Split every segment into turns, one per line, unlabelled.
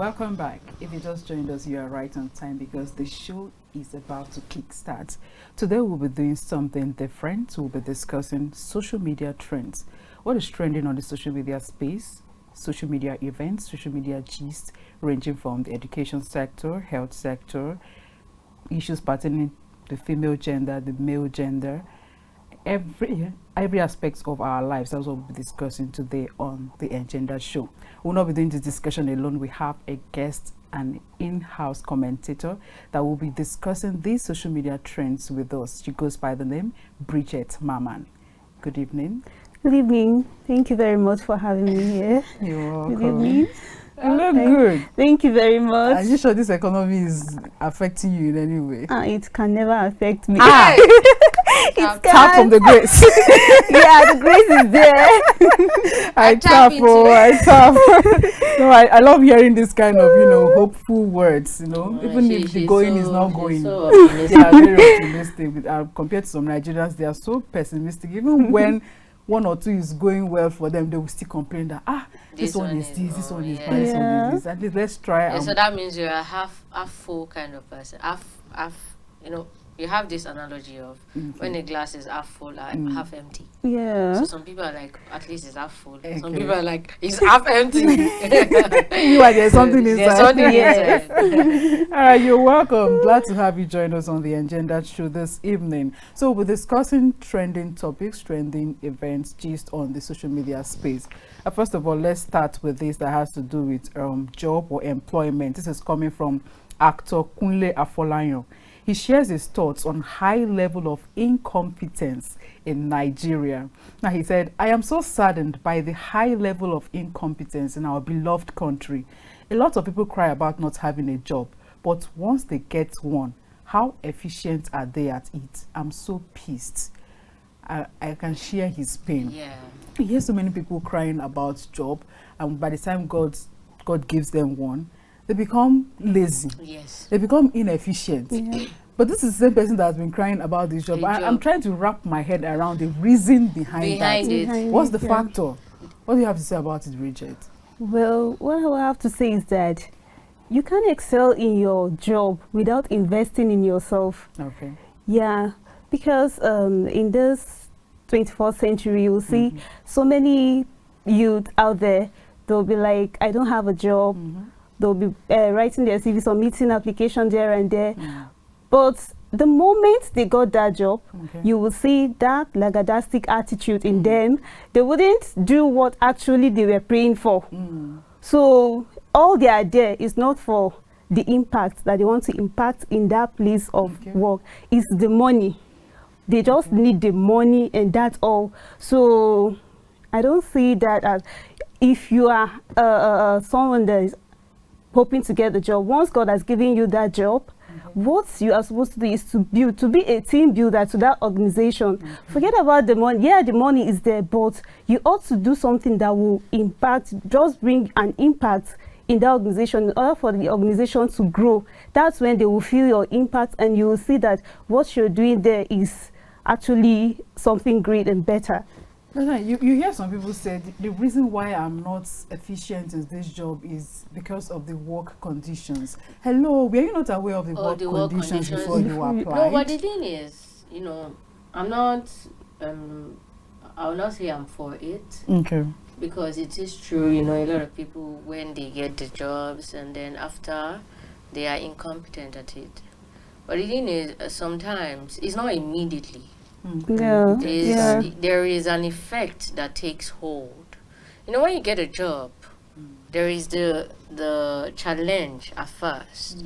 Welcome back. If you just joined us, you are right on time because the show is about to kickstart. Today we'll be doing something different. We'll be discussing social media trends. What is trending on the social media space? Social media events, social media gist, ranging from the education sector, health sector, issues pertaining to the female gender, the male gender, every aspect of our lives. That's what we'll be discussing today on the Engendered show. We'll not be doing this discussion alone. We have a guest, an in-house commentator that will be discussing these social media trends with us. She goes by the name Bridget Maman. Good evening.
Good evening. Thank you very much for having me here.
You're welcome.
Good evening.
You look good.
Thank you very much.
Are you sure this economy is affecting you in any way?
It can never affect me.
It tap from the grace.
Yeah, the grace is there.
I tap. No, I love hearing this kind of, hopeful words, even if the going is not going.
So
they are very optimistic. Compared to some Nigerians, they are so pessimistic. Even when one or two is going well for them, they will still complain that this one is this one is that, this one is this. At least let's try.
So that means you're a half full kind of person. Half, you have this analogy of when the glass is half full, half empty.
Yeah.
So some people are like, at least it's half full. Okay. Some people are like, it's half empty.
There's something inside.
There's something inside.
All right, you're welcome. Glad to have you join us on the Engendered show this evening. So we're discussing trending topics, trending events, gist on the social media space. First of all, let's start with this that has to do with job or employment. This is coming from actor Kunle Afolayan. He shares his thoughts on high level of incompetence in Nigeria. Now he said, I am so saddened by the high level of incompetence in our beloved country. A lot of people cry about not having a job, but once they get one, how efficient are they at it? I'm so pissed. I can share his pain.
Yeah.
He hears so many people crying about job, and by the time God gives them one, they become lazy.
Yes.
They become inefficient. Yeah. But this is the same person that has been crying about this job. I'm trying to wrap my head around the reason behind that. What's the factor? What do you have to say about it, Bridget?
Well, what I have to say is that you can excel in your job without investing in yourself.
Okay.
Yeah, because in this 21st century, you'll see so many youth out there. They'll be like, I don't have a job. They'll be writing their CV, submitting application there and there. But the moment they got that job, you will see that lackadaistic attitude in them. They wouldn't do what actually they were praying for. So all their idea is not for the impact that they want to impact in that place of work. It's the money. They just need the money and that's all. So I don't see that as if you are someone that is hoping to get the job. Once God has given you that job, what you are supposed to do is to be a team builder to that organization. Forget about the money. Yeah, the money is there, but you ought to do something that will impact, just bring an impact in that organization in order for the organization to grow. That's when they will feel your impact and you will see that what you're doing there is actually something great and better.
You hear some people say the reason why I'm not efficient in this job is because of the work conditions. Hello, were you not aware of the work conditions before you applied?
No, but the thing is, I'm not, I will not say I'm for it.
Okay.
Because it is true, a lot of people, when they get the jobs and then after, they are incompetent at it. But the thing is, sometimes, it's not immediately. There is an effect that takes hold. When you get a job, there is the challenge at first.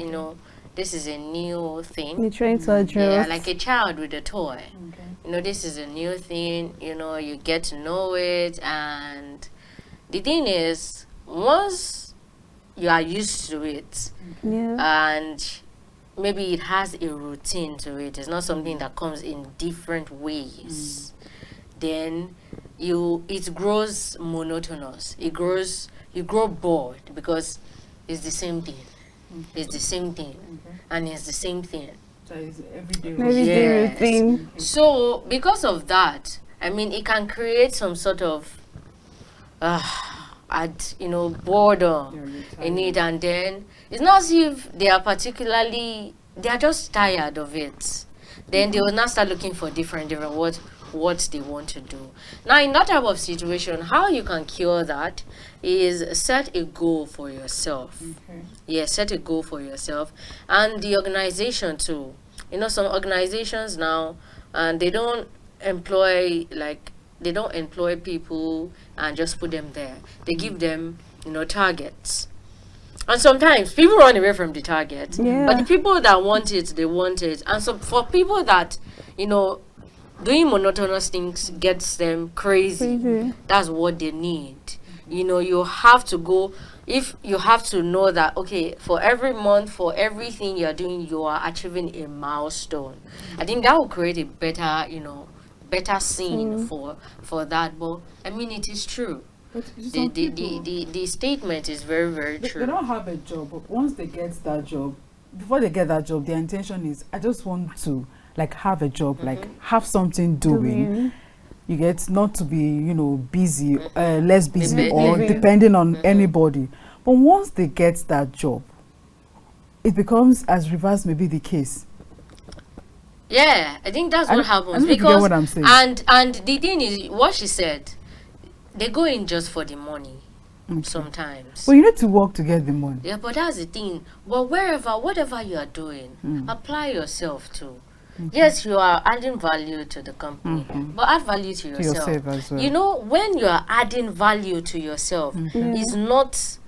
This is a new thing.
You're trying to adjust.
Yeah, like a child with a toy. This is a new thing. You get to know it, and the thing is, once you are used to it, and maybe it has a routine to it. It's not something that comes in different ways. Then it grows monotonous. You grow bored because it's the same thing. It's the same thing, and it's the same thing.
So it's everyday
routine.
So because of that, it can create some sort of at boredom in it, and then it's not as if they are just tired of it. Then they will now start looking for different what they want to do. Now, in that type of situation, how you can cure that is set a goal for yourself. Yeah, set a goal for yourself, and the organization too. Some organizations now, and they don't employ people and just put them there. They give them targets. And sometimes people run away from the target.
Yeah.
But the people that want it, they want it. And so for people that, doing monotonous things gets them crazy. That's what they need. You have to go, if you have to know that, okay, for every month, for everything you're doing, you are achieving a milestone. I think that will create a better scene for that. But I mean, it is true. The statement is very, very true.
They don't have a job, but once they get that job, before they get that job, their intention is, I just want to have a job, have something doing. You get not to be, busy, less busy or depending on anybody. But once they get that job, it becomes as reverse may be the case.
Yeah, I think that's what happens.
Because you get what I'm saying.
And the thing is, what she said, they go in just for the money sometimes.
Well, you need to work to get the money.
Yeah, but that's the thing. But whatever you are doing, apply yourself to. Yes, you are adding value to the company, but add value to yourself.
As well.
When you are adding value to yourself, it's not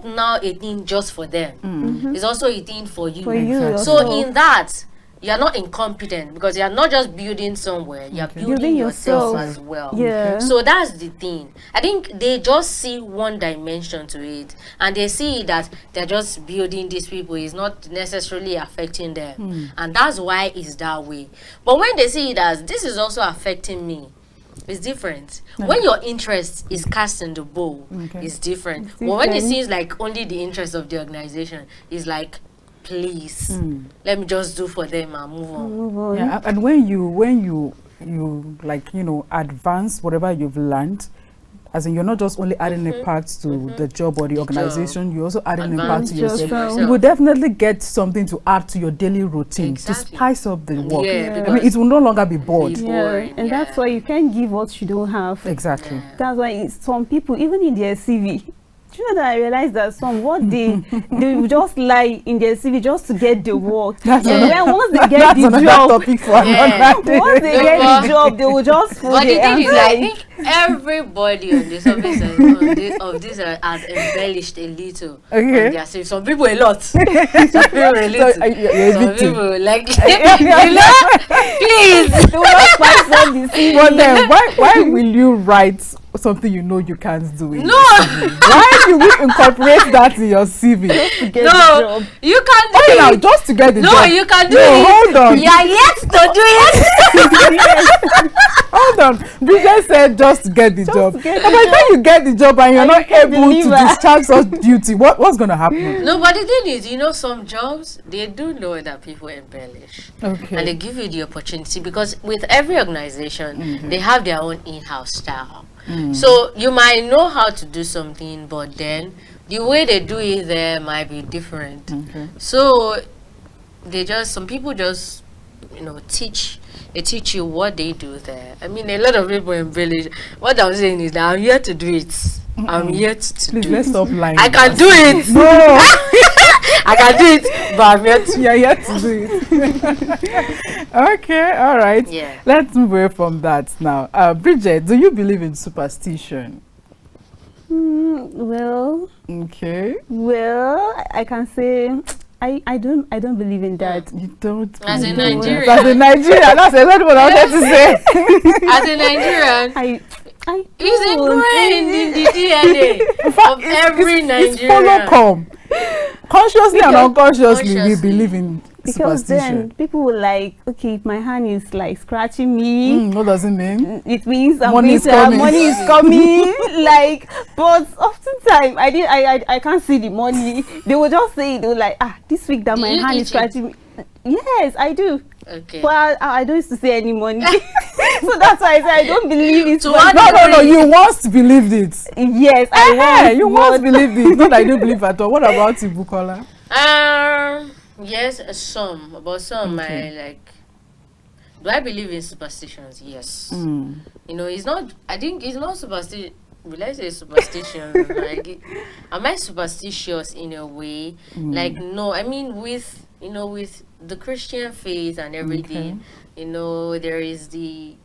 now a thing just for them. It's also a thing for you. So in that, you are not incompetent, because you are not just building somewhere, you are building yourself as well.
Yeah.
So that's the thing. I think they just see one dimension to it, and they see that they're just building these people, is not necessarily affecting them. And that's why it's that way. But when they see it as, this is also affecting me, it's different. When your interest is cast in the bowl, it's different. But when it seems like only the interest of the organization, is like, please, let me just do for them and move on.
Yeah, and when you advance whatever you've learned, as in you're not just only adding a part to the job or the organization, you're also adding a part to yourself. You will definitely get something to add to your daily routine to spice up the work. I mean, it will no longer be bored.
And that's why you can't give what you don't have.
Exactly.
That's why some people, even in their CV, you know that I realized that they will just lie in their CV just to get the work. Once they get the job, once they get the job, they will just
put it. I think everybody on the surface of this has embellished a little. Okay. Some people a lot. Some people a little. Some people like please.
But then why will you write something you can't do it?
No.
Why do we incorporate that in your CV?
To get the job.
You can't do it.
Now, just to get the job.
No, you can do it.
Hold on.
You are yet to do it.
Hold on. Bridget said just to get the job. But by the time you get the job and you're not able to discharge such duty, what's going to happen?
No, but the thing is, some jobs, they do know that people embellish.
Okay.
And they give you the opportunity, because with every organization, they have their own in-house style. So you might know how to do something, but then the way they do it there might be different. So some people just teach you what they do there. I mean, a lot of people embellish. What I'm saying is that I'm here to do it. I'm yet to
Please,
do
let's
it.
stop lying.
I can do it.
No.
I can do it, but I'm yet to.
You're yet to do it. Okay, all right.
Yeah.
Let's move away from that now. Bridget, do you believe in superstition?
Well.
Okay.
Well, I can say I don't believe in that.
You don't.
As a Nigerian.
As a Nigerian, that's exactly what I wanted to say.
As a Nigerian. It's ingrained in the DNA of every Nigerian.
It's follow-come. Consciously and unconsciously, we believe in
because
superstition.
Then people will like, okay, if my hand is like scratching me,
what does it mean?
It means
money is coming.
Money is coming. Like, but oftentimes I can't see the money. They will just say, they will like, this week that my hand is scratching me. Yes, I do.
Okay.
Well, I don't used to say any money. So that's why I say I don't believe it.
So
but-
what
No, you once believed it.
Yes, I was.
You once believed it. Not that you don't believe at all. What about you, Bukola?
Yes, some, but some
Okay.
I like. Do I believe in superstitions? Yes.
Mm.
You know, it's not. I think it's not superstition. Will I say superstition? Like, am I superstitious in a way? Like, no. I mean, with with the Christian faith and everything, there is the.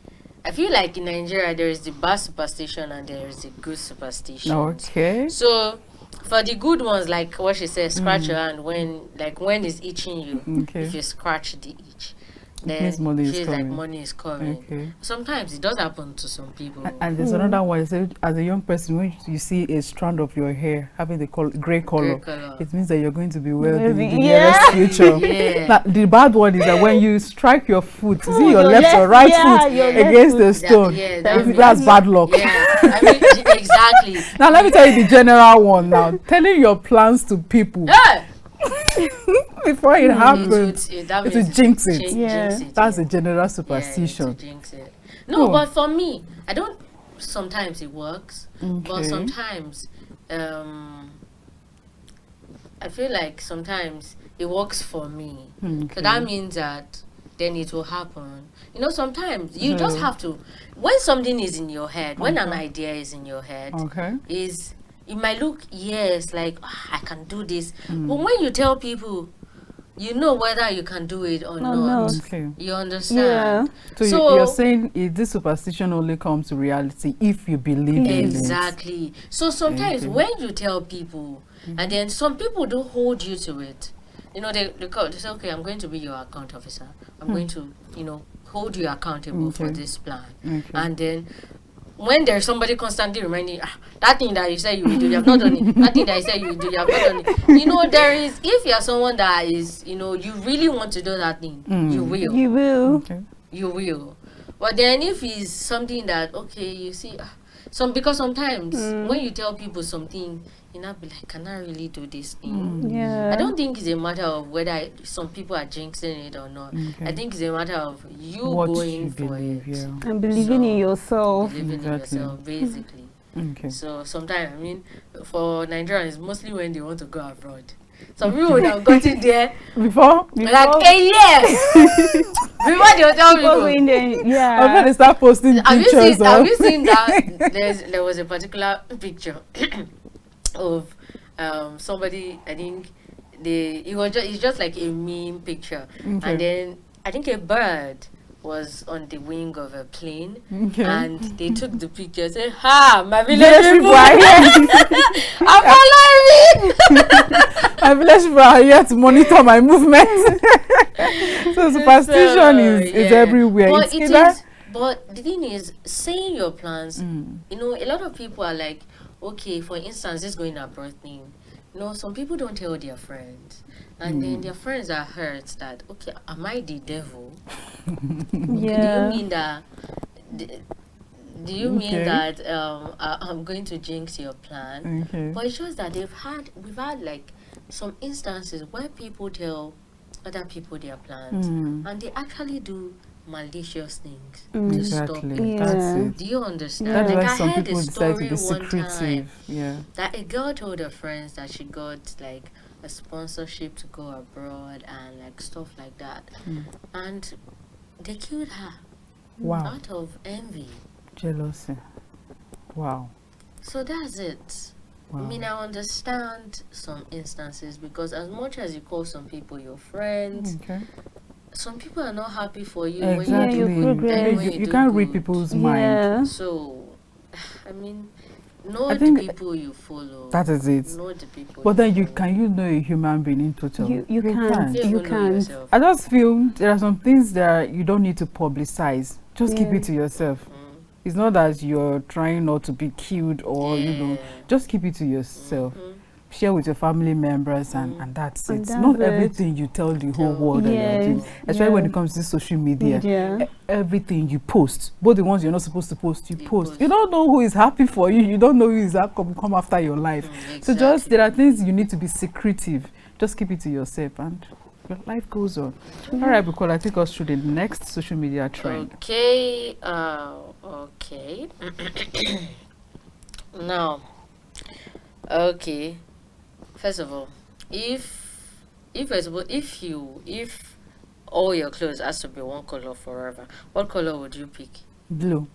I feel like in Nigeria there is the bad superstition and there is the good superstition.
Okay.
So, for the good ones, like what she said, scratch your hand when it's itching you.
Okay.
If you scratch the itch, then
means money is
feels like
coming.
money is coming.
Okay.
Sometimes it does happen to some people.
And there's another one. You say, as a young person, when you see a strand of your hair having the gray color,
color.
it means that you're going to be wealthy in the
Yeah.
nearest future.
Yeah.
Now, the bad one is that when you strike your foot, is it
Oh,
your
your
left or
left-
right
yeah,
foot
your left
against
foot.
the stone?
That means-
That's bad luck.
Yeah, I mean, exactly.
Now let me tell you the general one. Now telling your plans to people
Yeah.
before it happens,
That
it
means
will jinx it.
Yeah.
Jinx it,
That's
yeah.
a general
Yeah,
superstition.
to jinx it. No,
Oh.
but for me, I don't. Sometimes it works, but
Okay.
sometimes, I feel like sometimes it works for me. So that means that then it will happen. Sometimes you just have to. When something is in your head, when an idea is in your head,
Okay.
it might look like I can do this, but when you tell people, you know whether you can do it or
No,
not.
no.
Okay.
You understand?
So, you're saying this superstition only comes to reality if you believe in it.
Exactly. So sometimes
Okay.
when you tell people, and then some people do hold you to it. They say, okay, I'm going to be your account officer. I'm going to, hold you accountable for
Okay.
this plan.
Okay.
And then when there's somebody constantly reminding you, that thing that you said you will do, you have not done it. That thing that you said you will do, you have not done it. There is, if you're someone that is, you really want to do that thing, you will.
You will.
Okay.
You will. But then if it's something that, okay, you see, because sometimes when you tell people something, you not be like, can I really do this thing?
Yeah.
I don't think it's a matter of whether some people are jinxing it or not.
Okay.
I think it's a matter of you
What
going
you
for
believe,
it.
yeah.
And believing in yourself.
Believing
Exactly.
in yourself, basically.
Okay.
So sometimes, for Nigerians, mostly when they want to go abroad. Some people would have gotten there
Before
like a year before they will tell
Before
people.
going there,
I'm
yeah.
going to start posting pictures
Have
of
you seen that? There was a particular picture of somebody. I think it's just like a meme picture,
Okay.
and then I think a bird was on the wing of a plane,
Okay.
and they took the picture. Say, "Ha, my village
Village
people,
people are here.
I'm following."
My village people are here to monitor my movement. So superstition is everywhere.
But
It's
it
either-
is. But the thing is, saying your plans. A lot of people are like, okay, for instance, this going abroad thing. Some people don't tell their friends, and then their friends are hurt that, okay, am I the devil?
Yeah.
Do you mean that? Do you mean
Okay.
that I'm going to jinx your plan?
Okay.
But it shows that we've had like some instances where people tell other people their plans, and they actually do malicious things to stop
Exactly.
it.
That's
Yeah.
it.
Do you understand?
That's
Like
why
I
some
heard
people
a
decide to
story
be
one time
secretive. Yeah.
that a girl told her friends that she got like a sponsorship to go abroad and like stuff like that, and they killed her
Wow.
out of envy.
Jealousy. Wow.
So that's it.
Wow.
I mean, I understand some instances because as much as you call some people your friends,
Okay.
some people are not happy for you
Exactly.
your
when you do good.
progress.
and when
You,
you
you
do
can't read
good.
people's mind.
Yeah.
So, I mean, know
I
the
think
people you follow.
That is it.
Know the people.
But then
follow.
can you know a human being in total?
You can't.
You
You
even know
can't.
yourself.
I just feel there are some things that you don't need to publicize. Just keep
Yeah.
it to yourself. It's not that you're trying not to be killed or,
Yeah.
just keep it to yourself. Share with your family members and that's
And
it.
that's
Not
it.
everything you tell the whole world that you're doing.
Yes,
Especially when
yeah.
it comes to social media.
Yeah.
Everything you post, both the ones you're not supposed to post, you
You
post.
post.
You don't know who is happy for you. You don't know who is come after your life. So just
Exactly.
there are things you need to be secretive. Just keep it to yourself and But life goes on. All right, Bukola, take us through the next social media trend.
Okay. Okay. Now, okay. First of all, if all your clothes has to be one color forever, what color would you pick?
Blue.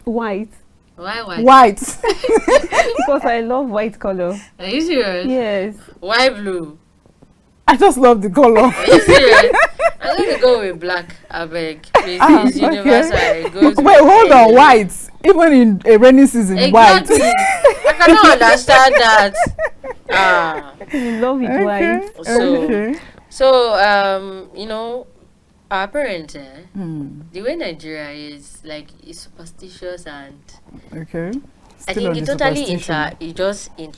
White.
Why white?
White.
Because I love white color.
Are you serious?
Yes.
Why blue?
I just love the color.
Are you serious? I'm going to go with black. I beg. Please, it's universal. It goes
Wait,
with
hold on.
any-
White. Even in a rainy season,
Exactly.
white.
I cannot understand that. Ah.
I love it white.
So,
Okay.
so you know, our parents,
Hmm.
the way Nigeria is like is superstitious and
Okay.
I
Still on
think it
the
totally
superstition.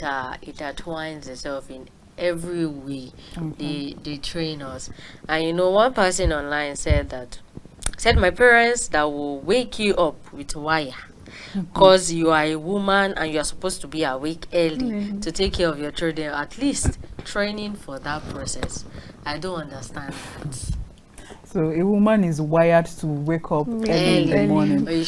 intertwines itself in every way
Okay.
they train us. And you know, one person online said my parents that will wake you up with wire because you are a woman and you are supposed to be awake early to take care of your children, at least training for that process. I don't understand that.
So a woman is wired to wake up early in the
Early.
morning.
But you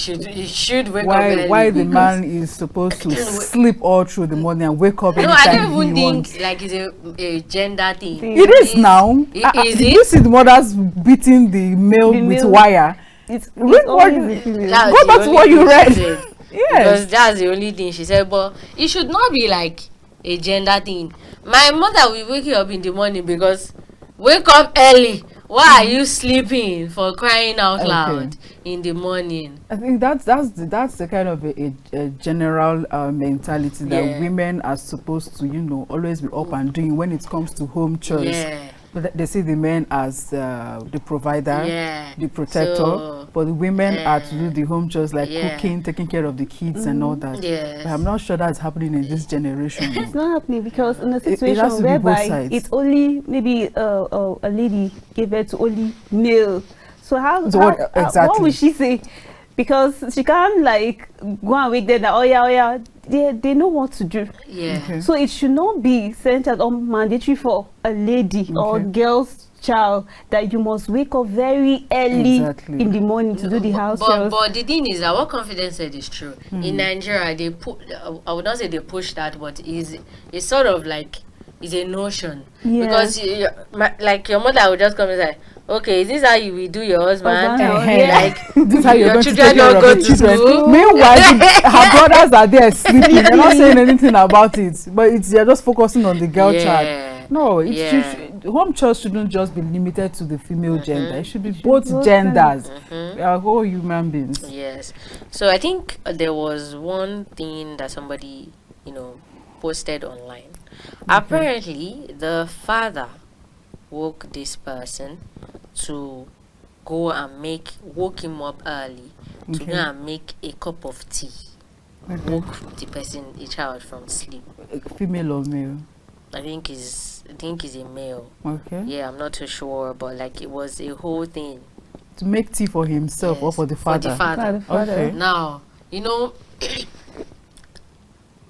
should wake up early.
Why the
because-
man is supposed to sleep all through the morning and wake up
No, I
anytime
don't
he
even
wants.
think like it's a gender thing.
It is now.
Is
Did
it?
you see the mothers beating the male
The
with
male.
wire?
It's
Read what
always
you-
the female.
That's
Go
the
back to
only
what you
thing
read.
she said.
Yes.
Because that's the only thing she said. But it should not be like a gender thing. My mother will wake you up in the morning because wake up early. Why are you sleeping for crying out
Okay.
loud in the morning?
I think that's the kind of a general mentality that
Yeah.
women are supposed to always be up and doing when it comes to home chores.
Yeah.
But they see the men as the provider,
Yeah.
the protector,
So,
but the women are to do the home chores like
yeah.
cooking, taking care of the kids and all that.
Yes.
But I'm not sure that's happening in this generation.
It's not happening because in a
It
situation
has to be both
whereby
sides.
it's only maybe a lady gave birth to only male. So
So what- exactly.
what will she say? Because she can't like go and wake them that oh yeah they know what to do.
Yeah.
Okay.
So it should not be centered or mandatory for a lady or
Okay.
girl's child that you must wake up very early
Exactly.
in the morning to do the house
but,
chores.
but the thing is that what confidence said is true. In Nigeria, they put. I would not say they push that, but it's sort of like it's a notion
Yeah.
because like your mother would just come and say, "Okay, is this how you will do your husband?"
Husband,
Eh-heh.
yeah.
Like
This is how you're
your
going to
children
take care
don't
of
go
the
to
children.
school.
Meanwhile, her brothers are there sleeping. They're not saying anything about it, but they're just focusing on the girl child.
Yeah.
No,
Yeah.
home chores shouldn't just be limited to the female gender. It should be both
both
genders. We are all human beings.
Yes. So I think there was one thing that somebody, posted online. Apparently, the father woke this person to go and woke him up early to
Okay.
go and make a cup of tea.
Okay.
Woke the child from sleep.
Female or male?
I think is a male.
Okay.
Yeah, I'm not too sure, but like it was a whole thing.
To make tea for himself or
Yes,
for the father?
Father.
Okay.
Now,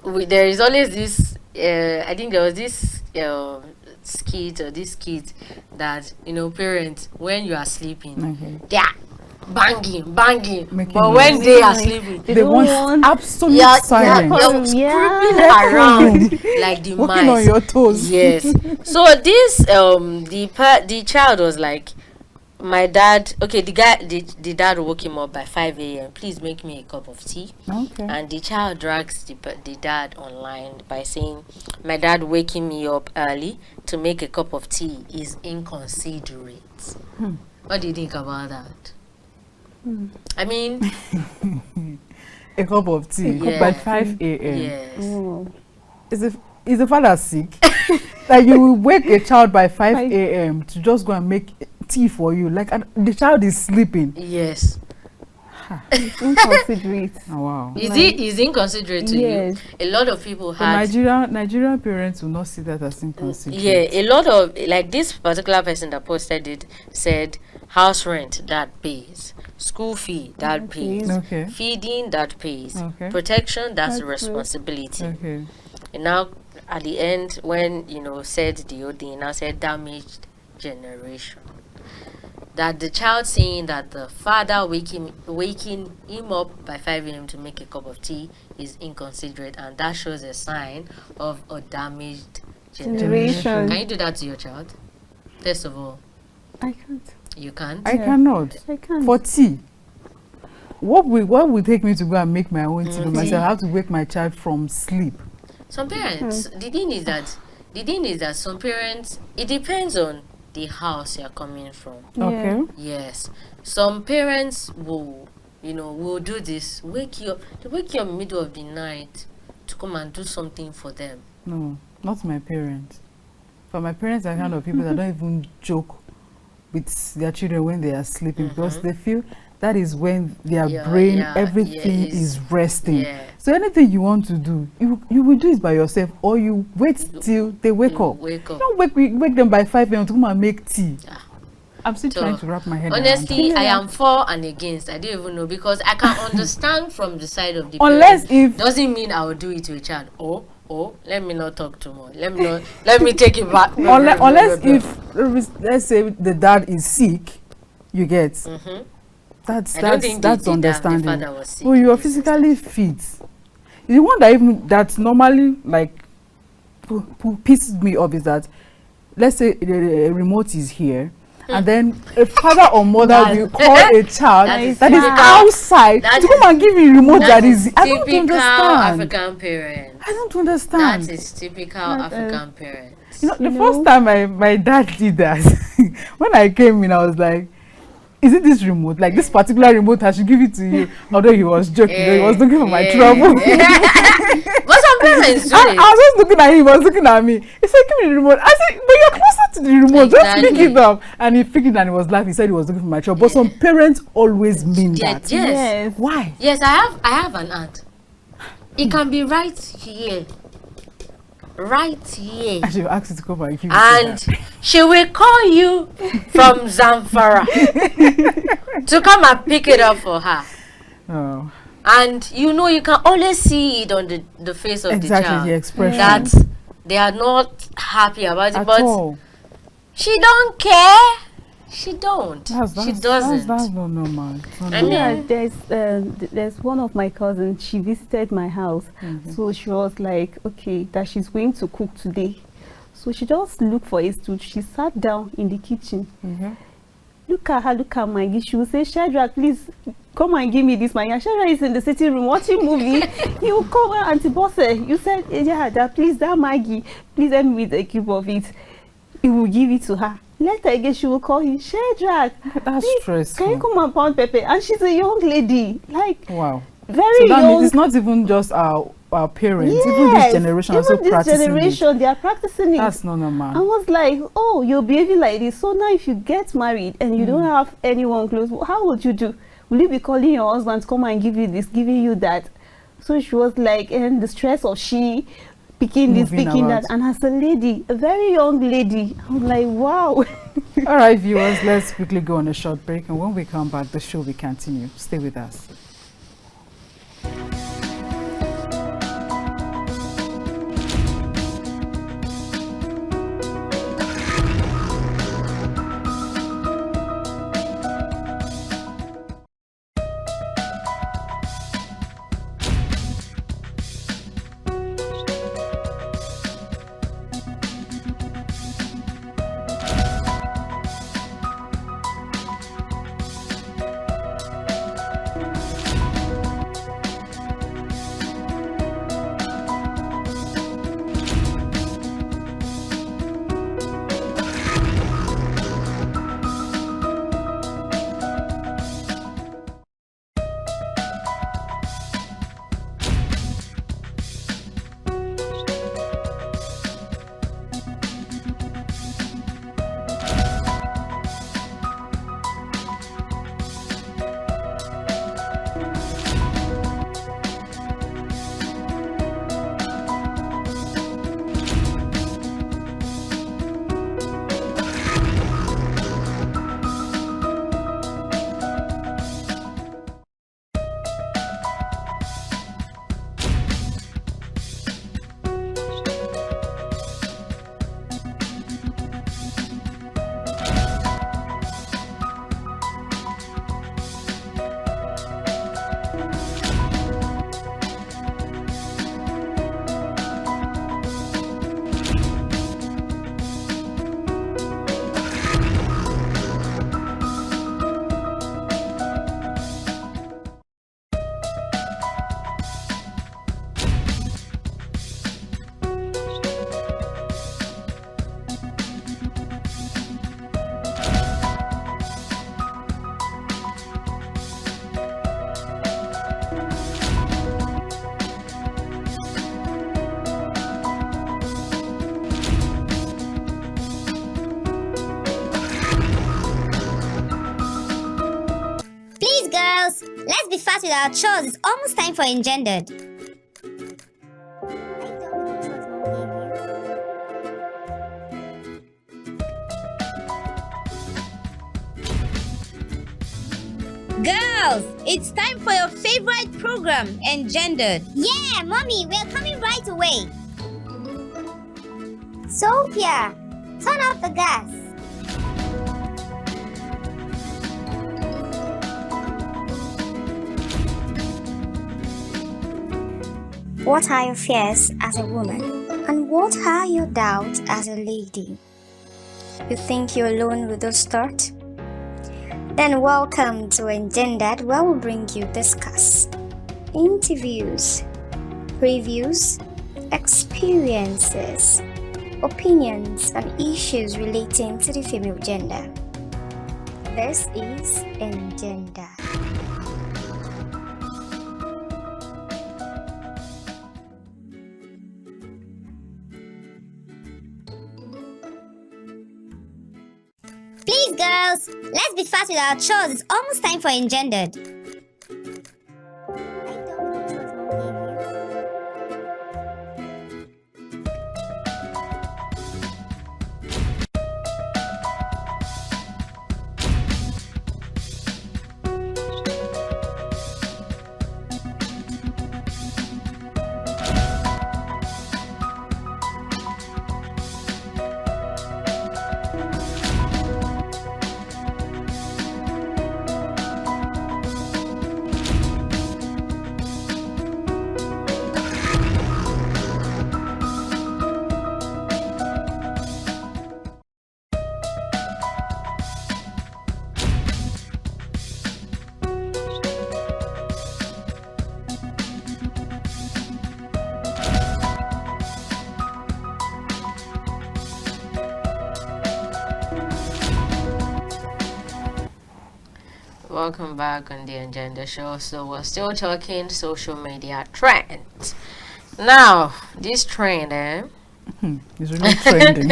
there is always this, I think there was this skit that, parents, when you are sleeping,
Okay.
they are banging.
Making
But when
noise.
they are sleeping,
They
They
don't
want
want-
absolute
you're
silence.
creeping
Yeah.
around like the
Walking on
mice.
your toes.
Yes. So this the child was like, my dad. Okay, the dad woke him up by 5 a.m. Please make me a cup of tea.
Okay.
And the child drags the dad online by saying, my dad waking me up early to make a cup of tea is inconsiderate. What do you think about that? I mean,
A cup of tea
Yeah.
by 5 a.m.
yes.
Oh.
Is the father sick? Like you will wake a child by 5 a.m. to just go and make tea for you. Like the child is sleeping.
Yes.
It's inconsiderate.
Oh, wow.
Is inconsiderate to
Yes.
you? A lot of people
So
had
Nigerian parents will not see that as inconsiderate.
yeah, a lot of like this particular person that posted it said house rent that pays, school fee that pays,
Okay.
feeding that pays,
Okay.
protection that's
That's
a
good.
responsibility.
Okay.
And now at the end when said the whole thing, now said damaged generation. That the child saying that the father waking him up by 5 a.m. to make a cup of tea is inconsiderate, and that shows a sign of a damaged generation. Can you do that to your child? First of all,
I can't.
you can't.
I cannot.
I can't.
For tea. What will take me to go and make my own tea by myself? I have to wake my child from sleep.
Some parents, the thing is that some parents, it depends on the house you're coming from.
Okay.
Yes. Some parents will do this. They wake you up in the middle of the night to come and do something for them.
No, not my parents. For my parents are kind of people that don't even joke with their children when they are sleeping because they feel that is when their brain, everything is resting.
Yeah.
So anything you want to do, you will do it by yourself, or you wait till they wake up. Don't wake them by 5 a.m. to come and make tea. I'm still trying to wrap my head
honestly,
around.
I am for and against. I don't even know, because I can understand from the side of the
Unless
parent.
if
doesn't mean I will do it to a child. Let me not talk too much. Let me take it back.
Unless if let's say the dad is sick, you get. That's understanding. Oh, you are physically fit. The one that normally like pisses me off is that, let's say the remote is here, and then a father or mother will call a child that is outside to come and give you a remote that is. I don't understand.
African parent.
I don't understand.
That is typical African parents.
The first time my dad did that, when I came in, I was like, is it this remote? Like this particular remote, I should give it to you. Although he was joking, he was looking for my trouble.
But some parents do it.
I was just looking at him, he was looking at me. He said, give me the remote. I said, but you're closer to the remote, just pick it up. And he picked it and he was laughing. He said he was looking for my trouble. But some parents always mean that.
Yes.
Why?
Yes, I have an aunt. It can be right here. Right here.
I should ask you to come and give
and she will call you from Zamfara to come and pick it up for her.
Oh.
And you can always see it on the face of the child.
The expression.
That they are not happy about it.
At all.
She don't care. She don't. She doesn't.
That's not normal.
There's one of my cousins. She visited my house, so she was like, okay, that she's going to cook today. So she just looked for a stool. She sat down in the kitchen. Look at her. Look at Maggie. She will say, Shadrach, please come and give me this. My Shadrach is in the sitting room watching movie. He will call her, Auntie Bosse. You said, yeah, please, that Maggie, please let me with a cube of it. He will give it to her. Later again, she will call him, Shadrach.
That's stressful.
Can you come and pound pepper? And she's a young lady. Like,
wow.
Very
so
young.
It's not even just our parents. Yes, even this generation
even
also
this
practicing
generation, they are practicing it.
That's not normal.
I was like, oh, you're behaving like this. So now if you get married and you don't have anyone close, how would you do? Will you be calling your husband to come and give you this, giving you that? So she was like, and the stress of she picking this, picking that, and as a lady, a very young lady, I'm like, wow.
All right, viewers, let's quickly go on a short break, and when we come back, the show will continue. Stay with us.
let's be fast with our chores. It's almost time for Engendered. Girls, it's time for your favorite program, Engendered. Yeah, Mommy, we're coming right away. Sophia, turn off the gas. What are your fears as a woman? And what are your doubts as a lady? You think you're alone with those thoughts? Then welcome to Engendered, where we bring you discuss, interviews, previews, experiences, opinions, and issues relating to the female gender. This is Engendered. Please, girls, let's be fast with our chores. It's almost time for Engendered.
Welcome back on the Agenda Show. So we're still talking social media trends. Now, this trend,
It's really trending.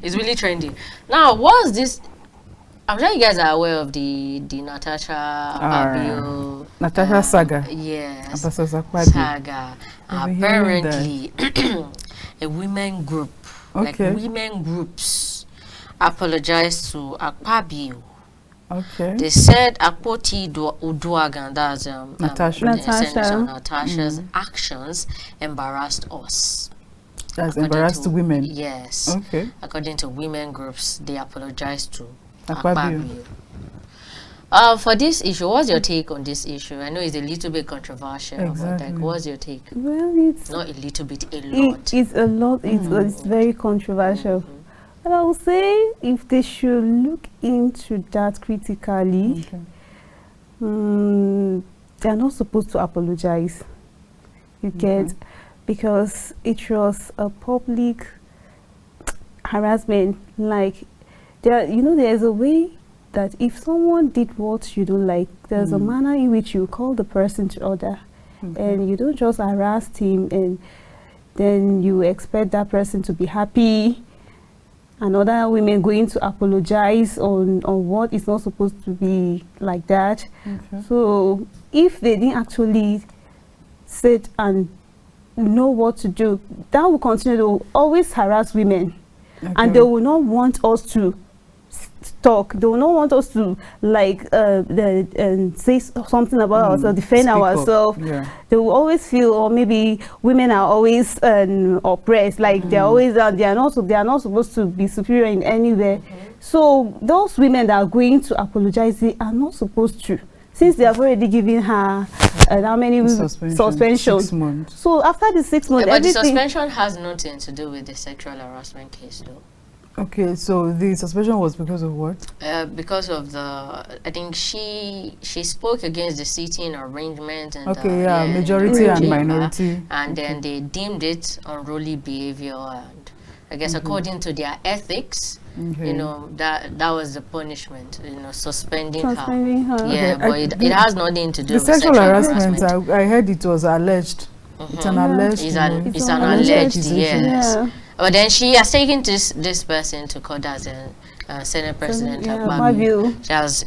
is really trendy. Now, what's this? I'm sure you guys are aware of the Natasha Abio
Natasha saga.
Yes,
Abasosa Akpabio.
saga.
I've been hearing
Apparently, a women group,
Okay.
like women groups, apologized to Akpabio.
Okay.
They said Akpoti Uduagan, that's Natasha's actions embarrassed us.
That's
According
embarrassed
to-
women.
Yes.
Okay.
According to women groups, they apologized to
Akpabio.
Akpabio. For this issue, what's your take on this issue? I know it's a little bit controversial, but
Exactly.
like, what's your take?
Well, it's
Not a little bit, a lot.
it's a lot. It's very controversial. But I would say if they should look into that critically,
Okay.
they are not supposed to apologize. You get, because it was a public harassment. Like, there's a way that if someone did what you don't like, there's a manner in which you call the person to order, and you don't just harass him and then you expect that person to be happy. And other women going to apologize on what is not supposed to be like that.
Okay.
So if they didn't actually sit and know what to do, that will continue to always harass women.
Okay.
And they will not want us to talk. They will not want us to say something about ourselves, defend
Speak up.
ourselves.
Yeah.
They will always feel, or maybe women are always oppressed, like they're always they are not supposed to be superior in any way. So those women that are going to apologize, they are not supposed to, since they have already given her how many suspension.
6 months.
So after the 6 months,
But the
everything.
suspension has nothing to do with the sexual harassment case, though.
Okay, so the suspension was because of what?
Because of I think she spoke against the seating arrangement and
Okay, majority and minority.
and then they deemed it unruly behavior, and I guess according to their ethics, you know, that was the punishment, you know, suspending her. Yeah,
Okay,
but it has nothing to do
The
with
sexual
harassment.
harassment, I heard it was alleged. It's an alleged.
It's
you know,
it's an
alleged
alleged,
accusation.
yes.
Yeah.
But then she has taken this person to court as Senate President
yeah,
Akpabio. She has,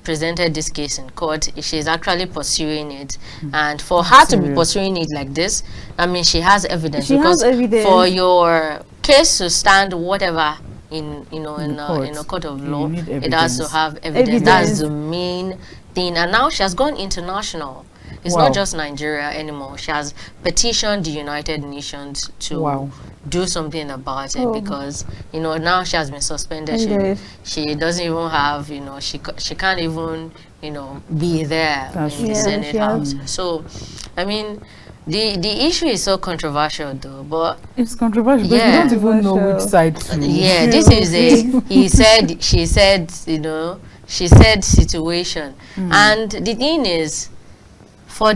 presented this case in court. She's actually pursuing it, and for her to be pursuing it like this, I mean, she has evidence. Because for your case to stand, whatever in a court of law, it has to have evidence. That's the main thing. And now she has gone international. It's not just Nigeria anymore. She has petitioned the United Nations to do something about it, because now she has been suspended. She doesn't even have, she can't even be there in the Senate House. So I mean, the issue is so controversial though, but
it's controversial, but you don't even know which side to.
Yeah, this is a she said situation. And the thing is, for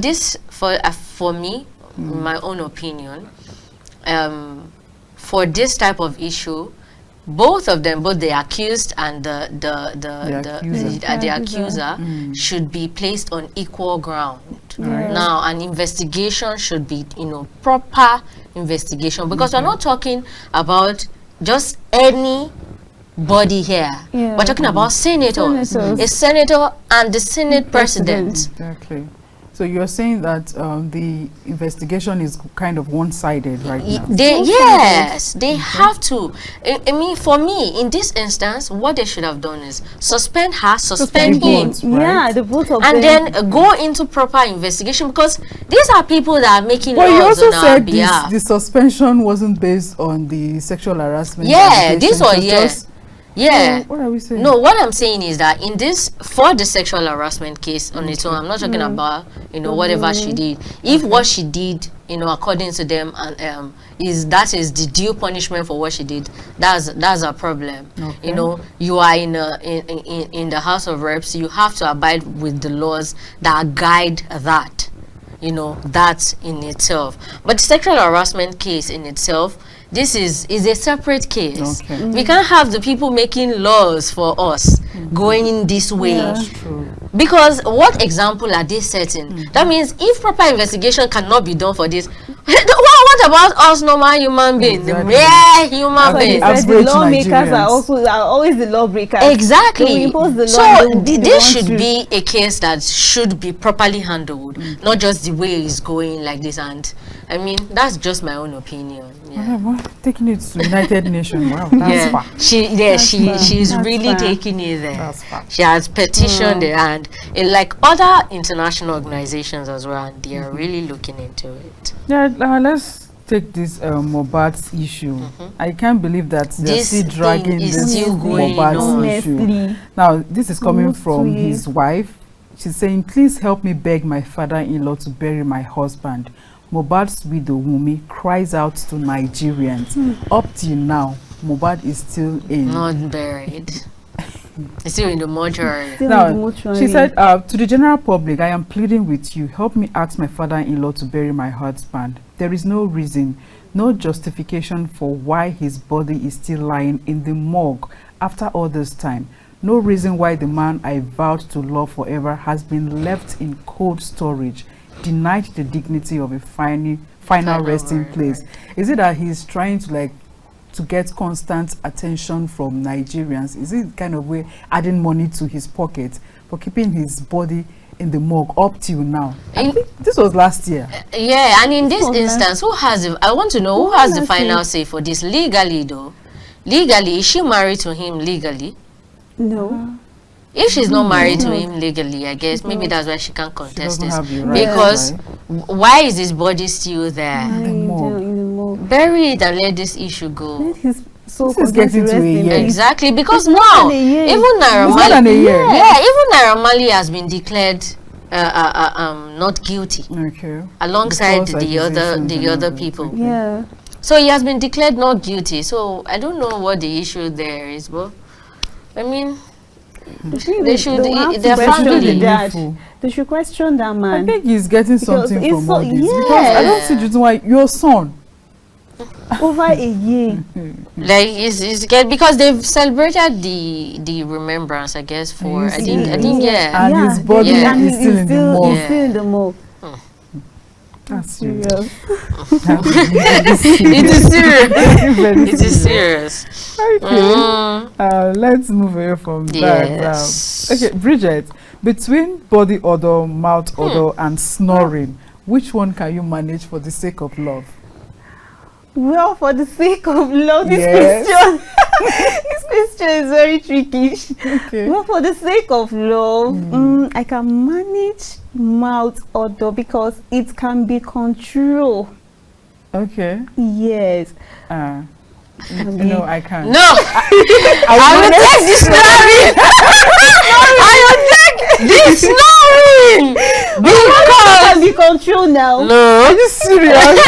me, in my own opinion, for this type of issue, both of them, both the accused and the accuser should be placed on equal ground. Now, an investigation should be, proper investigation, because we're not talking about just any body here. We're talking about senators, a senator and the Senate president.
Exactly. So you're saying that the investigation is kind of one-sided right now?
They have to. I mean, for me, in this instance, what they should have done is suspend her, suspend him.
Yeah, the both of them.
And then go into proper investigation, because these are people that are making
laws on our behalf.
But you also
said the suspension wasn't based on the sexual harassment.
Yeah, this was,
what are we saying?
No, what I'm saying is that in this, for the sexual harassment case on its own, I'm not talking about, whatever she did. If what she did, according to them, and is the due punishment for what she did, that's a problem. You are in the House of Reps, you have to abide with the laws that guide that. That in itself. But the sexual harassment case in itself, this is a separate case. We can't have the people making laws for us going in this way.
That's true.
Because what example are they setting? That means if proper investigation cannot be done for this, what about us normal human beings, the mere human beings?
The lawmakers are always the lawbreakers.
Exactly.
So, impose the law,
so this should be a case that should be properly handled, not just the way it's going like this. And I mean, that's just my own opinion.
Taking it to United Nations, wow, that's far.
She's really taking it there. That's far. She has petitioned it, and like other international organizations as well, and they are really looking into it.
Yeah, let's take this Mohbad's issue. I can't believe that they're still dragging this Mohbad's issue. Now, this is coming from his wife. She's saying, please help me beg my father-in-law to bury my husband. Mohbad's widow, Wunmi, cries out to Nigerians. Up till now, Mohbad is still
not buried. It's still in the mortuary.
She said, to the general public, I am pleading with you. Help me ask my father-in-law to bury my husband. There is no reason, no justification for why his body is still lying in the morgue after all this time. No reason why the man I vowed to love forever has been left in cold storage, denied the dignity of a final resting place. Is it that he's trying to get constant attention from Nigerians? Is it kind of way adding money to his pocket for keeping his body in the morgue up till now? I think this was last year.
And in this instance, I want to know who has the final say for this legally though? Legally, is she married to him legally?
No.
If she's not married to him legally, I guess maybe that's why she can't contest this. Because why is his body still there?
In the morgue.
Bury it and let this issue go.
This
is getting to a year.
Exactly, because now even Naira Marley has been declared not guilty. Alongside the other people.
Yeah.
So he has been declared not guilty. So I don't know what the issue there is, but I mean, they should
question that man.
I think he's getting something from all this. Because I don't see the reason why your son
over a year.
Because they've celebrated the remembrance, I guess, for I think
and his body is still in the morgue.
Still in the morgue.
That's serious.
It is serious. It is serious.
Okay. Let's move away from
Yes.
that. Okay, Bridget, between body odor, mouth odor, and snoring, which one can you manage for the sake of love?
Well, for the sake of love, this
Yes.
question, this question is very tricky.
Okay.
Well, for the sake of love, I can manage mouth odor because it can be controlled.
Okay.
Yes.
No, I can't.
No, I will take this snoring. I will take this snoring because
Can be controlled now.
no.
Are you serious?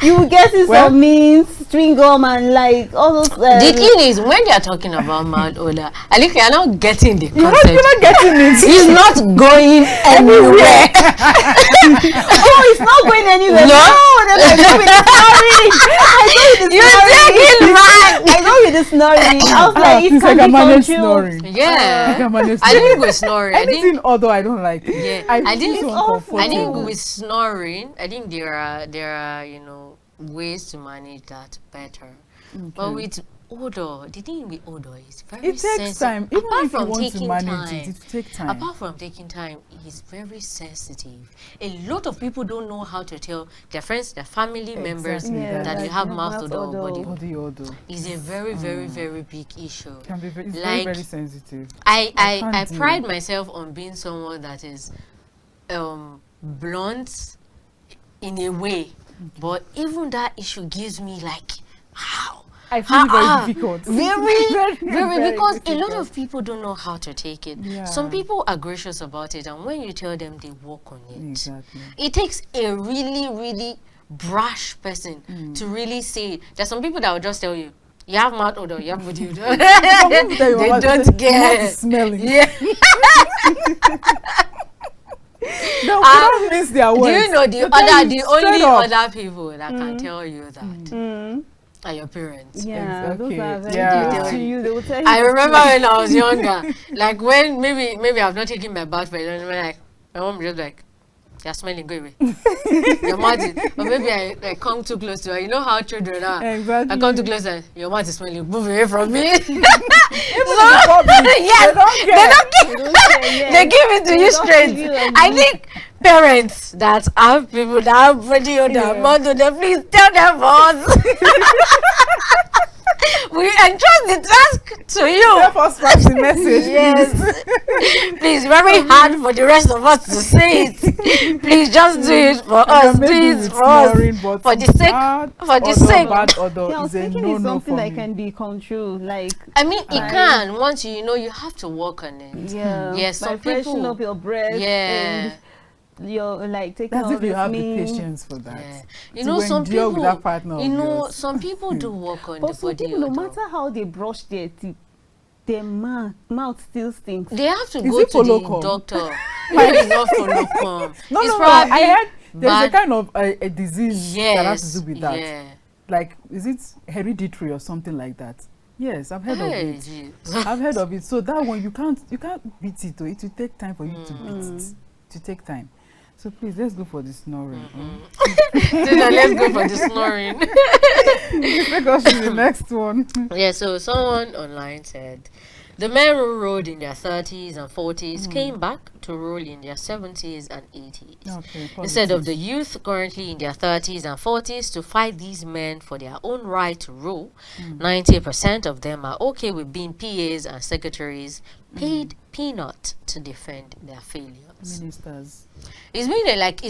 You will get it
Well-
some means, string gum, and like all those.
The thing is, when they are talking about mouth odor, I think you are not getting the
You're
concept.
not getting it.
He's not going anywhere.
Oh, it's not going anywhere.
No.
I know with the snoring. I know with the snoring. I was like, it
Please, I
can
can
be
manage
controlled.
snoring. I
Yeah,
can manage
I
snoring.
think with snoring, I think
Anything other I don't like.
yeah,
I
I think
feel so
awful.
I think
uncomfortable.
with snoring, I think there are ways to manage that better. But with odor, the thing with odor is very
It takes
sensitive.
time. Even
Apart
if you
from
want to
taking
manage
time,
it takes time.
apart from taking time, it's very sensitive. A lot of people don't know how to tell their friends, their family members
Exactly
Yeah,
that you
like
have
you
mouth
have
odor or
odor.
body odor.
Body odor
It's a very, very, very big issue.
can be very, it's
Like,
very sensitive.
I
can't deal.
pride myself on being someone that is blunt in a way, but even that issue gives me like how
I find it
Ah,
very difficult.
very because a lot
difficult.
of people don't know how to take it.
Yeah.
Some people are gracious about it, and when you tell them, they work on it.
Exactly.
It takes a really, really brash person to really say it. There's some people that will just tell you, you have mouth odor, you have body odor.
Some people tell you
They
about-
don't
your mouth
get
is smelling.
Yeah.
They don't miss their
Do
words.
you know
They
the
tell
other,
you
the
straight
only
up.
other people that can tell you that are your parents.
Yeah, those
Okay,
are very
yeah.
close to you. They will tell you.
I
the
remember
truth.
when I was younger, like when maybe I've not taken my bath for a long time, like my mom just like, you're smelling, go away. Your mouth is, or maybe I come too close to her. You know how children are.
Exactly.
I come too close and your mouth is smelling, move away from me.
Even in the public,
Yes,
they don't
they
care.
don't give,
They don't say, yeah.
they give it to
They
you
don't
straight.
give you a
I
look.
think parents that have people that have body odor,
Yeah.
mouth odor, please tell them for us. We entrust the task to you.
Help us pass the message.
Yes. Please, very hard for the rest of us to say it. Please just do it for
I
us.
can
Do
maybe
it
with
for us.
snoring, but
For the sake,
bad
for the
odor,
sake.
bad odor
Yeah, I was
is a
thinking
no-no
it's something
for
that
me.
can be controlled, like
I mean, it can. Once you have to work on it.
yeah,
Yes,
by
some
freshening
people.
up your breath.
Yeah.
And you're like taking
That's
all
if you
this
have the
means.
patience for that.
Yeah.
To
You know, some
endure with
people.
that partner
You
of
know,
yours.
some people do work on
But
the
some
body
people, no
odor.
matter how they brush their teeth, their mouth still stinks.
They have to
Is
go
it
to the
follow-come?
doctor. It's not follow-come.
No,
It's
no, no.
probably
I heard there's a
bad-
kind of a disease that has to do with that.
Yeah.
Like, is it hereditary or something like that? Yes, I've heard of
Hey,
it.
jeez.
I've heard of it. So that one you can't beat it. Though. It will take time for you to beat it. To take time. So please let's go for the snoring.
So now let's go for the snoring.
Take us to the next one.
Yeah, so someone online said the men who ruled in their 30s and 40s came back to rule in their 70s and 80s.
Okay,
Instead of the youth currently in their 30s and 40s to fight these men for their own right to rule, 90% of them are okay with being PAs and secretaries paid peanut to defend their failures.
ministers.
It's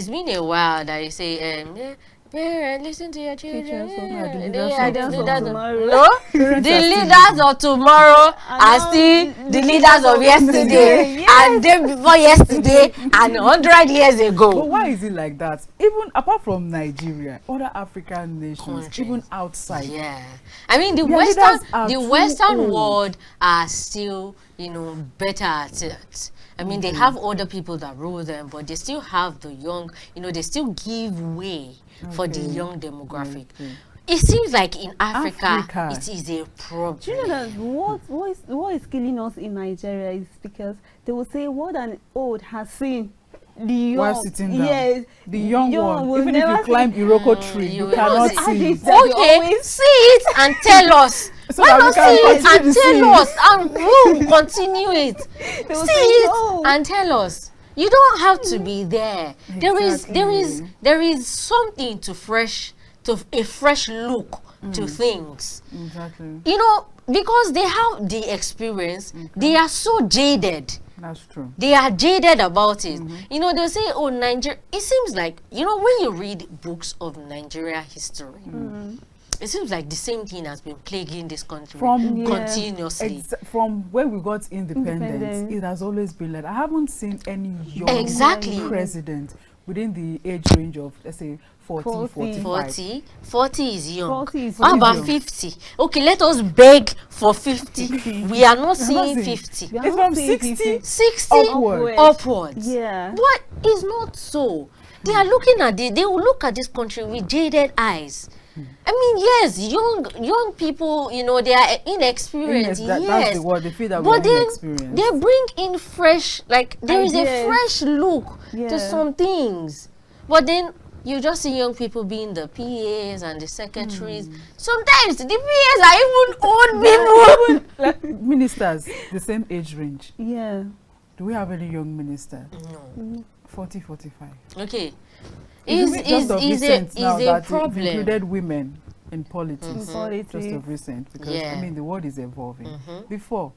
been a while that you say, yeah, parents, listen to your children.
Teachers,
Yeah,
the
they
leaders
are
of
the
tomorrow.
leaders of
Tomorrow.
No,
Parents
the
are still
leaders of tomorrow are still the leaders of yesterday, and day before yesterday, and 100 years
But
ago.
why is it like that? Even apart from Nigeria, other African nations,
Countries.
even outside.
Yeah, I mean the
Their
Western,
leaders are
the
too
Western
old.
world are still, better at it. I mean, they have older people that rule them, but they still have the young. They still give way for the
Okay.
young demographic.
Okay.
It seems like in Africa,
Africa.
it is a problem.
Do you know that what is killing us in Nigeria is because they will say what an old has seen the young,
while sitting down.
yes,
The young one,
will
even if
never
you climb Iroko tree,
you
you
will
cannot
not
see.
see. That you
Okay,
always-
see it and tell us.
So
Why
that we
not
can
see it
continue
and
to see
tell
it.
us, and we will continue it.
They will
See
say,
it
"No."
and tell us. You don't have to be there.
Exactly.
There is something to a fresh look to things.
Exactly.
You know, because they have the experience, they are so jaded.
That's true.
They are jaded about it. You know, they'll say, oh, Nigeria. It seems like, you know, when you read books of Nigeria history, it seems like the same thing has been plaguing this country
From
continuously.
From when we got independence,
Independence.
it has always been like I haven't seen any young
Exactly.
president within the age range of, let's say, 40,
40.
45.
40 is young.
40 is
How about
young.
50? Okay, let us beg for 50. We are not seeing
seeing-
50.
We are
It's
not
from
saying
60
60
upward.
upwards.
Yeah.
But it's not so. They are looking at it, they will look at this country with jaded eyes. I mean, yes, young people, you know, they are inexperienced.
That's
Yes,
the word. They feel that
but
we're
then
inexperienced.
they bring in fresh, like there is a
Ideas.
fresh look to
Yeah.
some things. But then you just see young people being the PAs and the secretaries. Sometimes the PAs are even old people.
Like ministers, the same age range.
Yeah.
Do we have any young minister?
No.
40, 45.
Okay.
Is just of recent now
Is a
that they've
problem.
included women in politics.
Politics.
Just of recent, because
Yeah.
I mean the world is evolving. Before,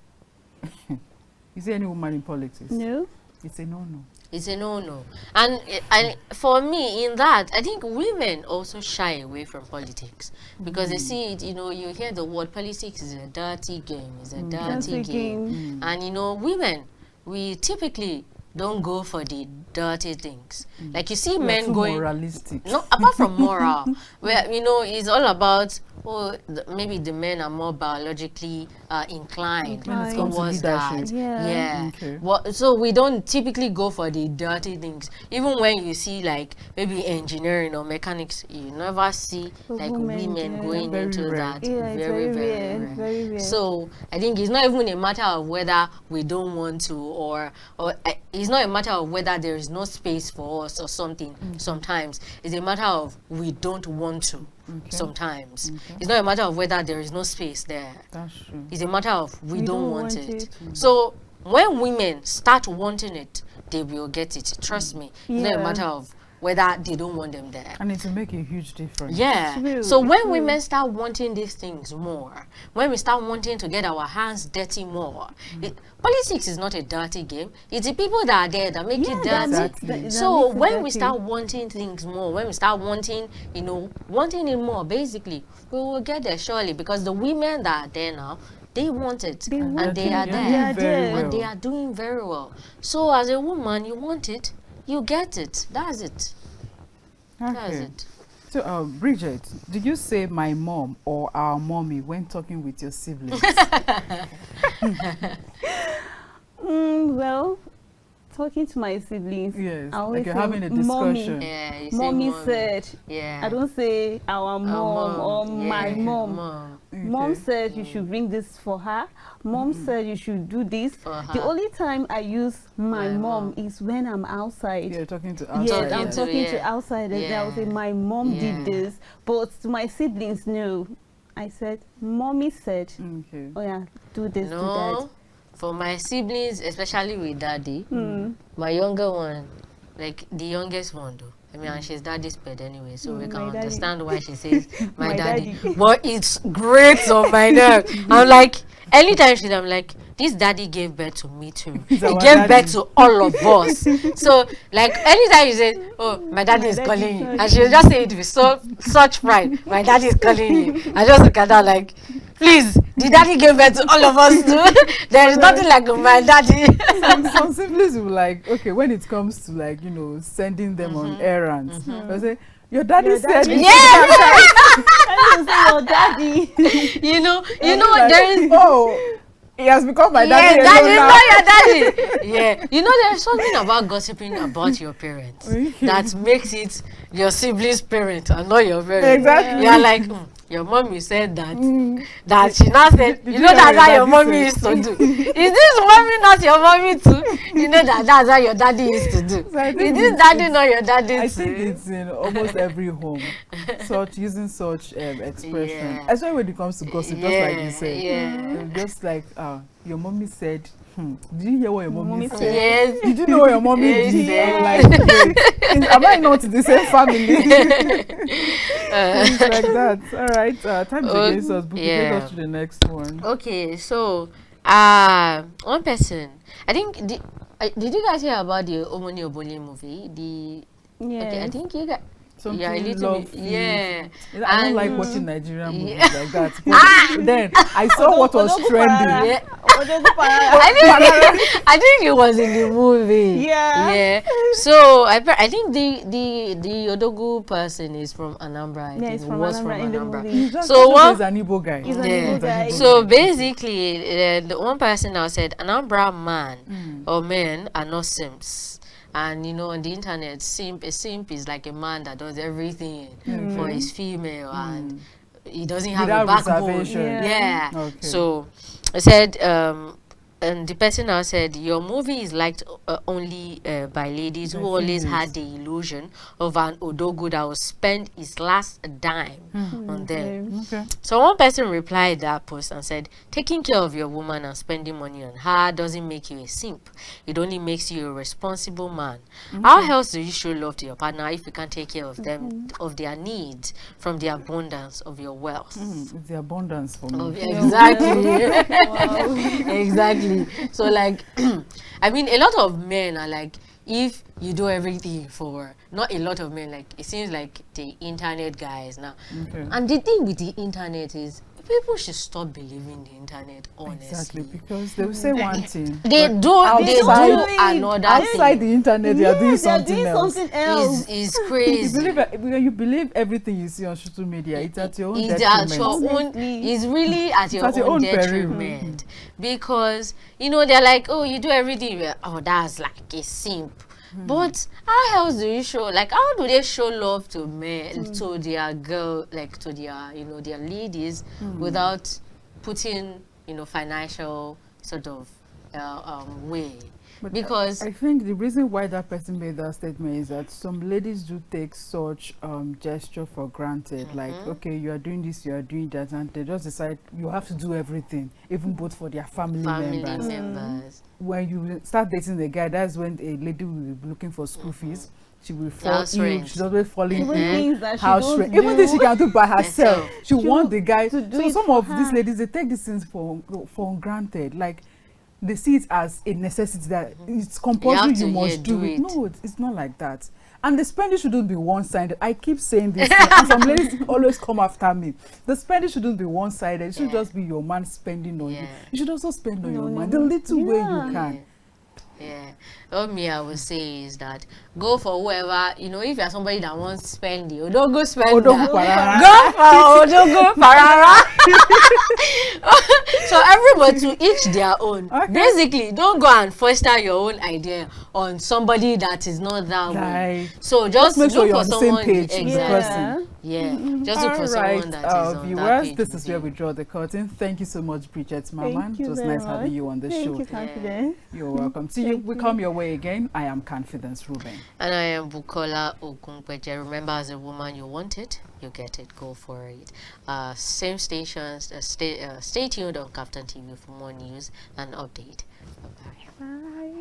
you see any woman in politics?
No.
It's a no-no.
It's a no-no. And for me, in that, I think women also shy away from politics because they see it, you know, you hear the word politics is a dirty game, it's a dirty
Dirty
game.
game.
And, you know, women, we typically don't go for the dirty things. Like you see
We are
men
too
going...
moralistic.
No, apart from moral, where, you know, it's all about, oh, maybe the men are more biologically inclined
When it comes to
towards that.
leadership.
Yeah.
Okay.
Well, so we don't typically go for the dirty things. Even when you see like maybe engineering or mechanics, you never see
A
like
woman,
women
yeah.
going
Very
into
rare.
that.
Yeah, it's
very,
very
very
rare,
rare.
very rare.
So I think it's not even a matter of whether we don't want to, or it's not a matter of whether there is no space for us or something. Sometimes it's a matter of we don't want to. Sometimes it's not a matter of whether there is no space there.
That's true.
It's a matter of we don't want
want
it.
it.
So when women start wanting it, they will get it. Trust me. It's not a
Yeah.
matter of whether they don't want them there.
And it will make a huge difference.
Yeah.
True,
So when
true.
women start wanting these things more, when we start wanting to get our hands dirty more, politics is not a dirty game. It's the people that are there that make it
that
dirty.
Exactly.
that
So
makes it
when we
dirty.
start wanting things more, when we start wanting, you know, wanting it more, basically, we will get there surely, because the women that are there now, they want it,
They
and
want
they
it.
are
They're
there,
doing very
there.
well.
and they are doing very well. So as a woman, you want it, you get it. That's it. That's
Okay.
it.
So, Bridget, did you say my mom or our mommy when talking with your siblings?
Well, talking to my siblings,
Yes,
I always
like you're
say,
having a
"Mommy."
discussion.
Yeah, you say
Mommy
mommy.
said,
Yeah.
I don't say our mom or my
Yeah,
mom.
mom.
Mom
Okay.
said you should bring this for her. Mom said you should do this.
For her.
The only time I use my
My
mom
mom.
is when I'm outside.
You're talking to
Yes,
outside.
I'm
to-
talking to
yeah.
outsiders. I will say
Yeah.
my mom
Yeah.
did this, but to my siblings, no. I said, mommy said,
Okay.
oh yeah, do this, do
No, for my siblings, especially with daddy,
that.
my younger one, like the youngest one though. I mean, and she's daddy's pet anyway, so we
Mm,
can
my daddy.
understand why she says my,
My
daddy.
daddy.
But it's great on my nerve. I'm like, anytime I'm like, this daddy gave birth to me too. He
our
gave
daddy.
birth to all of us. So, like, anytime you say, oh, my daddy is
daddy
calling you,
calling
and she'll just say it with such pride, my daddy is calling you. I just look at her like, please, the daddy gave birth to all of us too. There is nothing like my daddy.
Some siblings will like, okay, when it comes to like, you know, sending them on errands, they'll say, your daddy
Your
said
daddy
this."
Yes.
I didn't say your daddy.
you know,
Like,
there is.
oh, he has become my
Yeah,
daddy.
that
alone
is
now.
not your daddy. Yeah, you know, there's something about gossiping about your parents
Okay.
that makes it your sibling's parent and not your parent.
Exactly.
You're like, your mommy said that. That she now said, you know that's how your mommy used to do. Is this mommy not your mommy too? You know that's how your daddy used to do.
So I
Is
think
this daddy not your daddy
I
too?
think it's in almost every home, using such expression.
Yeah.
Especially when it comes to gossip, just like you said.
Yeah.
Just like your mommy said, did you hear what your mommy said?
Yes.
Did you know what your mommy
Yes,
did?
yes.
I'm like, wait, am I not in the same family? Things like that. All right, time is against us. But take us to the next one.
Okay, so one person, I think did you guys hear about the Omoni Obole movie? Okay, I think you guys.
Something
Yeah, a little bit.
love-filled.
Yeah.
I don't like watching Nigerian movies like that. But then I saw what was trending.
Yeah. I think it was in the movie.
Yeah.
So I think the Odogu person is from Anambra. I think
he's from
was
Anambra
from
in the
Anambra.
movie.
So one,
he's an Igbo guy.
He's an
Yeah.
Igbo guy.
so basically, the one person now said Anambra man or men are not simps. And you know, on the internet, a simp is like a man that does everything for his female, and he doesn't have
Without
a backbone.
reservation.
Yeah.
Okay.
So I said, and the person now said, your movie is liked only by ladies who always had the illusion of an Odogu that will spend his last dime on them.
Okay.
So one person replied that post and said, taking care of your woman and spending money on her doesn't make you a simp. It only makes you a responsible man. How else do you show love to your partner if you can't take care of them, of their needs from the abundance of your wealth?
It's the abundance for me.
Exactly. Exactly. So like, I mean, a lot of men are like, if you do everything for, not a lot of men, like it seems like the internet guys now.
Okay.
And the thing with the internet is people should stop believing the internet, honestly.
Exactly, because they will say one thing.
They
but
do another
outside
thing.
the internet, they are doing something else.
It's crazy.
When you believe everything you see on social media, it's at your own
It's at
detriment.
your own, it's really at your
at your
own
own peril.
detriment. Because, you know, they're like, oh, you do everything. Oh, that's like a simp. But how else do you show, like, how do they show love to men, to their girl, like to their, you know, their ladies without putting, you know, financial sort of way?
But
Because
I think the reason why that person made that statement is that some ladies do take such gesture for granted. Like, okay, you are doing this, you are doing that, and they just decide you have to do everything, even both for their family members. When you start dating the guy, that's when a lady will be looking for school fees. She will fall
House
ill.
rent.
She's always falling
Things
ill.
that she
House
don't
rent.
do.
Even things she can do by herself. She want the guy.
to do
So
it
some
for
of these
her.
ladies, they take these things for granted. Like, they see it as a necessity that it's compulsory, you must do it. No, it's not like that. And the spending shouldn't be one-sided. I keep saying this, and some ladies always come after me. The spending shouldn't be one-sided. It should just be your man spending on you. You should also spend on your man, the little way you can.
Yeah, what me I would say is that go for whoever, you know, if you're somebody that wants to spend the Odogo spend
Odogo parara.
go for Odogo parara. So everybody to each their own.
Okay.
Basically, don't go and foster your own idea on somebody that is not that way. So just
make sure
look
you're
for
on the same
someone
page with the
exactly.
person.
Yeah, just look for someone that is on that
viewers,
page
this
with
is where
you.
we draw the curtain. Thank you so much, Bridget Maman.
Thank
It
you
was
very
nice having you on the
Thank
show.
you, Confidence.
You're welcome. See you. We come your way again. I am Confidence Ruben.
And I am Bukola Ogunkweje. Remember, as a woman, you want it, you get it. Go for it. Same stations. Stay tuned on Captain TV for more news and update. Bye-bye.
Bye.